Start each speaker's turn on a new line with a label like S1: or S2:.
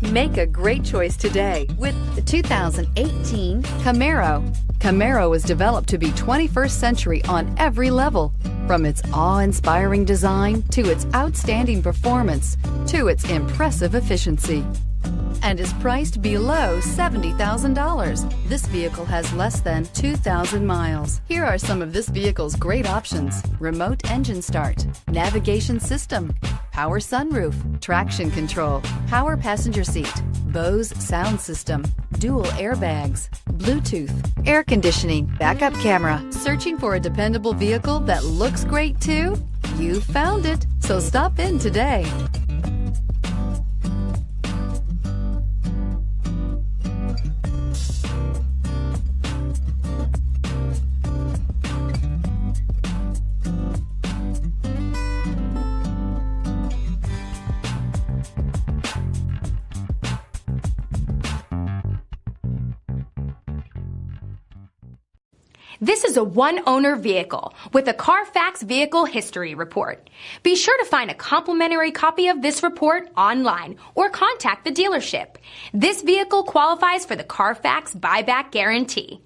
S1: Make a great choice today with the 2018 Camaro. Camaro was developed to be 21st century on every level. From its awe-inspiring design to its outstanding performance to its impressive efficiency. And is priced below $70,000. This vehicle has less than 2,000 miles. Here are some of this vehicle's great options: remote engine start, navigation system, power sunroof, traction control, power passenger seat, Bose sound system, dual airbags, Bluetooth, air conditioning, backup camera. Searching for a dependable vehicle that looks great too? You found it, so stop in today.
S2: This is a one-owner vehicle with a Carfax Vehicle History Report. Be sure to find a complimentary copy of this report online or contact the dealership. This vehicle qualifies for the Carfax Buyback Guarantee.